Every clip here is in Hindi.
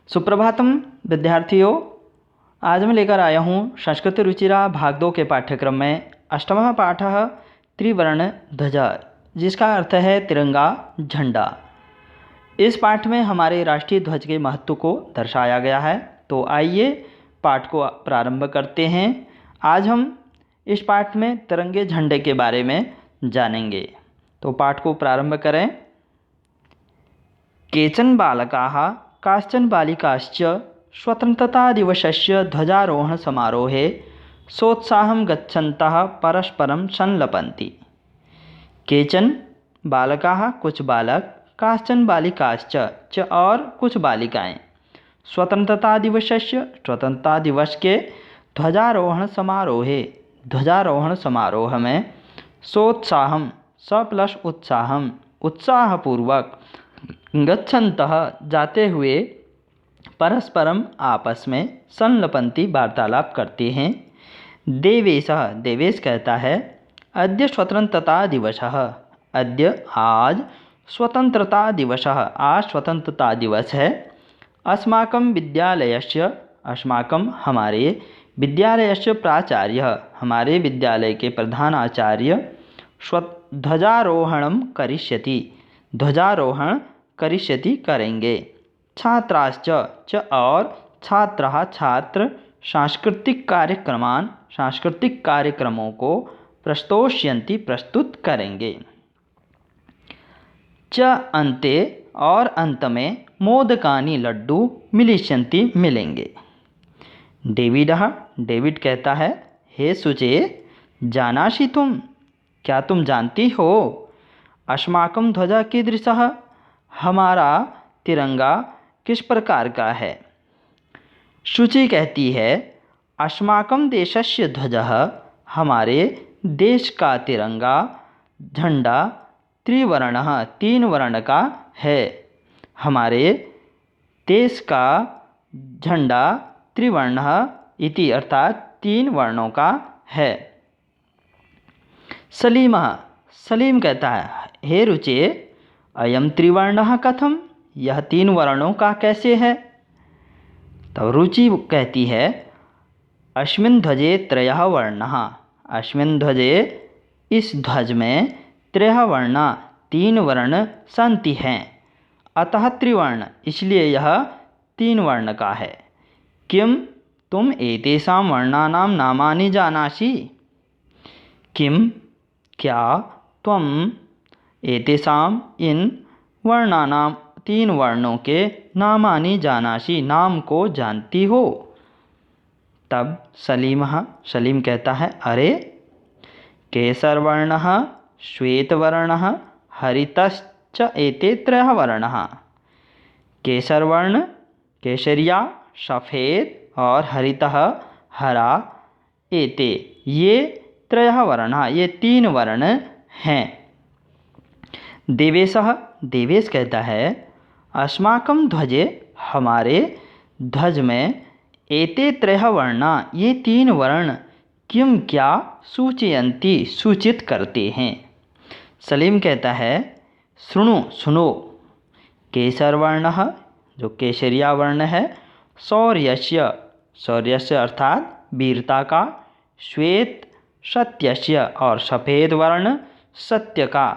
सुप्रभातम विद्यार्थियों। आज मैं लेकर आया हूँ संस्कृत रुचिरा भाग 2 के पाठ्यक्रम में अष्टमः पाठः त्रिवर्ण ध्वजा, जिसका अर्थ है तिरंगा झंडा। इस पाठ में हमारे राष्ट्रीय ध्वज के महत्व को दर्शाया गया है। तो आइए पाठ को प्रारंभ करते हैं। आज हम इस पाठ में तिरंगे झंडे के बारे में जानेंगे। तो पाठ को प्रारंभ करें। केचन बालकाः काश्चन बालिकाश्च स्वतन्त्रतादिवसस्य ध्वजारोहणसमारोहे सोत्साहं गच्छन्तः परस्परं संलपन्ति। केचन बालकाः कुछ बालक, काश्चन बालिकाश्च च और कुछ बालिकाएं, स्वतंत्रता दिवस के ध्वजारोहण समारोह में सोत्साहम उत्साहम उत्साहपूर्वक गच्छन्तः जाते हुए परस्परम आपस में संलपन्ति वार्तालाप करते हैं। देवेश कहता है अद्य स्वतंत्रता दिवसः, अद्य आज स्वतंत्रता दिवसः, आज स्वतंत्रता दिवस है। अस्माकं विद्यालयस्य, अस्माकं हमारे विद्यालयस्य प्राचार्यः, हमारे विद्यालय के प्रधानाचार्य ध्वजारोहणं करिष्यति, ध्वजारोहण करिष्यति करेंगे। छात्राश्च च और छात्राः छात्र सांस्कृतिक कार्यक्रमों को प्रस्तोष्यन्ति प्रस्तुत करेंगे। च अन्ते और अंत में मोदकानि लड्डू मिलिष्यन्ति मिलेंगे। डेविड कहता है हे सुचे जानासि तुम, क्या तुम जानती हो, अस्माकं ध्वजा कीदृशः, हमारा तिरंगा किस प्रकार का है। शुचि कहती है अस्माकं देशस्य ध्वजः, हमारे देश का तिरंगा झंडा त्रिवर्णः, 3 वर्ण का है। हमारे देश का झंडा त्रिवर्णः इति अर्थात 3 वर्णों का है। सलीम कहता है हे रुचे अयम त्रिवर्णः कथम, यह 3 वर्णों का कैसे है। तब रुचि कहती है अस्मिन् ध्वजे 3 वर्णाः, अस्मिन् ध्वजे इस ध्वज में 3 वर्णा 3 वर्ण सन्ति हैं, अतः त्रिवर्ण, इसलिए यह 3 वर्ण का है। किम तुम एतेषां वर्णानां नामानि जानासि, किम क्या तुम एतेषां इन वर्णानां 3 वर्णों के नामानि जानासि, नाम को जानती हो। तब सलीम कहता है अरे केसरवर्णः श्वेतवर्णः हरितश्च एते 3 वर्णाः। केसरवर्ण केसरिया सफ़ेद और हरितः हरा, एते ये 3 वर्णाः, ये 3 वर्ण हैं। देवेश कहता है अस्माकं ध्वजे, हमारे ध्वज में एते 3 वर्णा, ये 3 वर्ण किम क्या सूचयन्ति सूचित करते हैं। सलीम कहता है सुनो, केसरवर्णः जो केसरिया वर्ण है, शौर्यस्य अर्थात वीरता का, श्वेत सत्यस्य और सफ़ेद वर्ण सत्य का,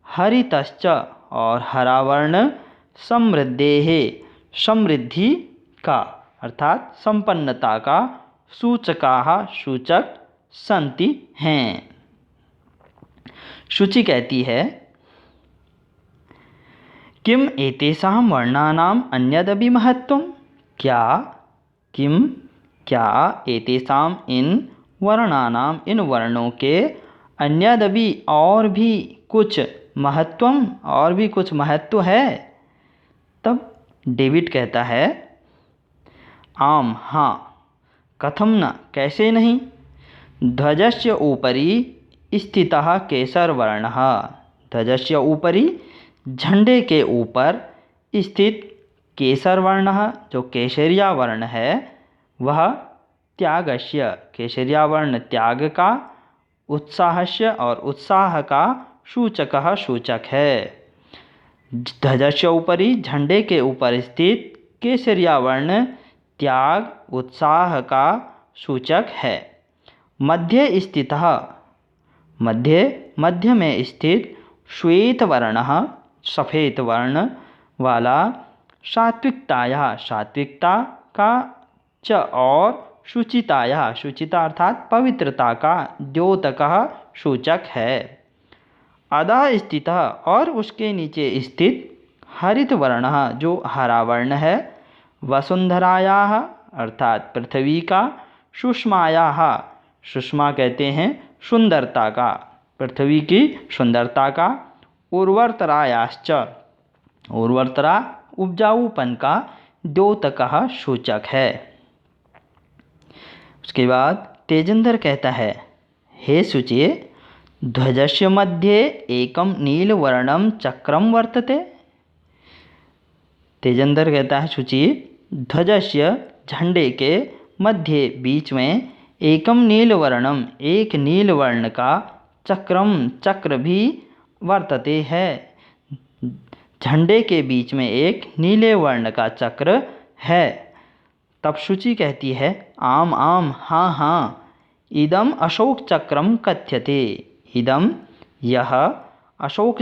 हरितश्च और हरा वर्ण समृद्धेः समृद्धि का अर्थात संपन्नता का, सूचकाः सूचक सन्ति हैं। शुचि कहती है किम एतेषां वर्णानाम् अन्यदपि महत्वं, क्या एतेषां इन वर्णानाम, इन वर्णों के अन्यदपि और भी कुछ महत्वम, और भी कुछ महत्व है। तब डेविड कहता है आम हाँ, कथम न कैसे नहीं, ध्वजस्य ऊपरी स्थितः केसरवर्णः, ध्वजस्य ऊपरी झंडे के ऊपर स्थित केसरवर्णः जो केसरिया वर्ण है, वह त्यागस्य, केसरिया वर्ण त्याग का, उत्साहस्य और उत्साह का सूचक है। ध्वजस्य ऊपरी झंडे के ऊपर स्थित केसरिया वर्ण त्याग उत्साह का सूचक है। मध्य स्थितः मध्य में स्थित श्वेत वर्णः सफ़ेद वर्ण वाला सात्विकता का च और शुचिता अर्थात पवित्रता का द्योतकः सूचक है। अधः स्थितः और उसके नीचे स्थित हरित वर्णः जो हरा वर्ण है वसुंधरायाः अर्थात पृथ्वी का सुषमा कहते हैं सुंदरता का पृथ्वी की सुंदरता का उर्वरतरायाश्च उर्वरतरा उपजाऊपन का द्योतकः सूचक है। उसके बाद तेजेंद्र कहता है हे शुचे ध्वजस्य मध्ये एकम नीलवर्णम चक्रम वर्तते। तेजेंद्र कहता है शुचि ध्वजस्य झंडे के मध्य बीच में एकम नीलवर्णम एक नीलवर्ण का चक्र भी वर्तते है। झंडे के बीच में एक नीले वर्ण का चक्र है। तब शुचि कहती है आम हाँ इदम अशोक चक्रम कथ्यते। इदम यह अशोक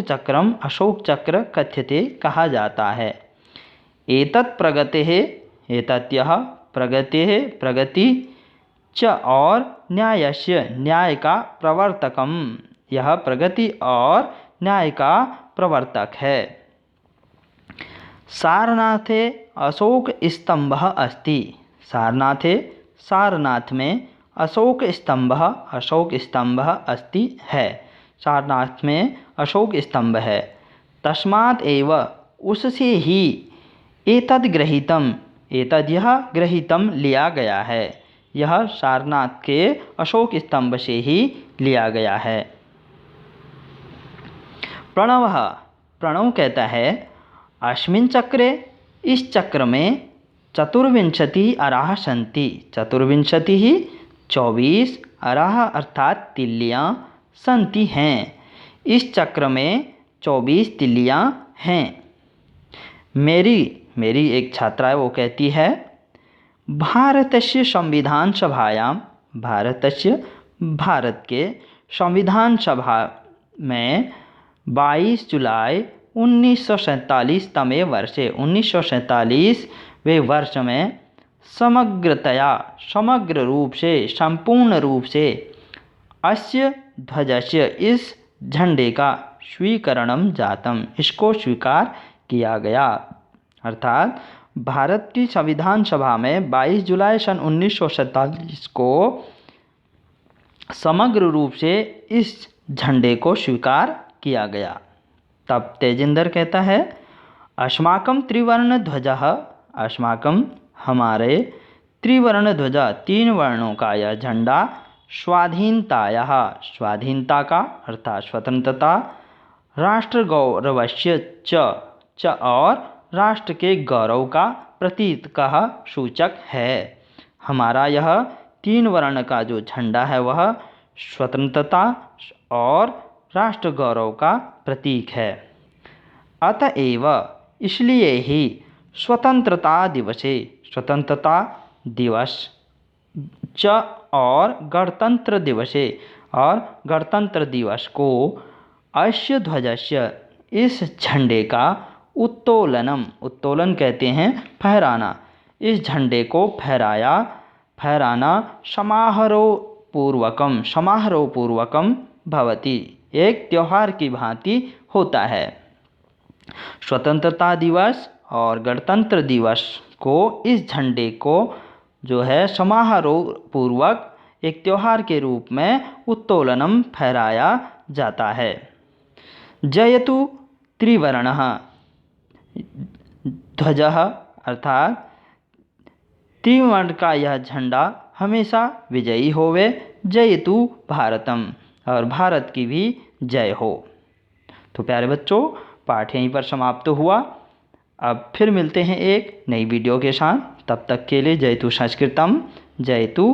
चक्र कथ्यते कहा जाता है। एतत् प्रगतेः एतत् यह प्रगति च और न्यायस्य न्याय का प्रवर्तकम यह प्रगति और न्याय का प्रवर्तक है। सारनाथे अशोक स्तंभः अस्ति। सारनाथ में अशोक स्तंभः अस्ति है। सारनाथ में अशोक स्तंभ है। तस्मात् एव उससे ही एतद् यह गृहीतम लिया गया है। यह सारनाथ के अशोक स्तंभ से ही लिया गया है। प्रणव कहता है अस्मिन् चक्रे इस चक्र में 24 अराः सन्ति। 24 अराः अर्थात तिल्लियाँ सन्ति हैं। इस चक्र में 24 तिल्लियाँ हैं। मेरी एक छात्रा है वो कहती है भारतस्य संविधान सभायां भारत के संविधान सभा में 22 जुलाई 1947 तमे वर्षे 1947वें वर्ष में समग्र रूप से संपूर्ण रूप से अस्य ध्वजस्य इस झंडे का स्वीकरणम जातम इसको स्वीकार किया गया। अर्थात भारत की संविधान सभा में 22 जुलाई सन 1947 को समग्र रूप से इस झंडे को स्वीकार किया गया। तब तेजेंद्र कहता है अस्माकं त्रिवर्ण ध्वजः अस्माकं हमारे त्रिवर्ण ध्वजा 3 वर्णों का यह झंडा स्वाधीनता का अर्थात स्वतंत्रता राष्ट्र गौरवस्य च और राष्ट्र के गौरव का प्रतीक का सूचक है। हमारा यह 3 वर्ण का जो झंडा है वह स्वतंत्रता और राष्ट्र गौरव का प्रतीक है। अतएव इसलिए ही स्वतंत्रता दिवस च और गणतंत्र दिवस को अस्य ध्वजस्य इस झंडे का उत्तोलन कहते हैं फहराना। इस झंडे को फहराना समारोहपूर्वकम भवति एक त्यौहार की भांति होता है। स्वतंत्रता दिवस और गणतंत्र दिवस को इस झंडे को जो है समारोह पूर्वक एक त्यौहार के रूप में उत्तोलनम फहराया जाता है। जयतु त्रिवर्णः ध्वजः अर्थात त्रिवर्ण का यह झंडा हमेशा विजयी होवे। जयतु भारतम और भारत की भी जय हो। तो प्यारे बच्चों पाठ यहीं पर समाप्त हुआ। अब फिर मिलते हैं एक नई वीडियो के साथ। तब तक के लिए जयतु संस्कृतम जयतु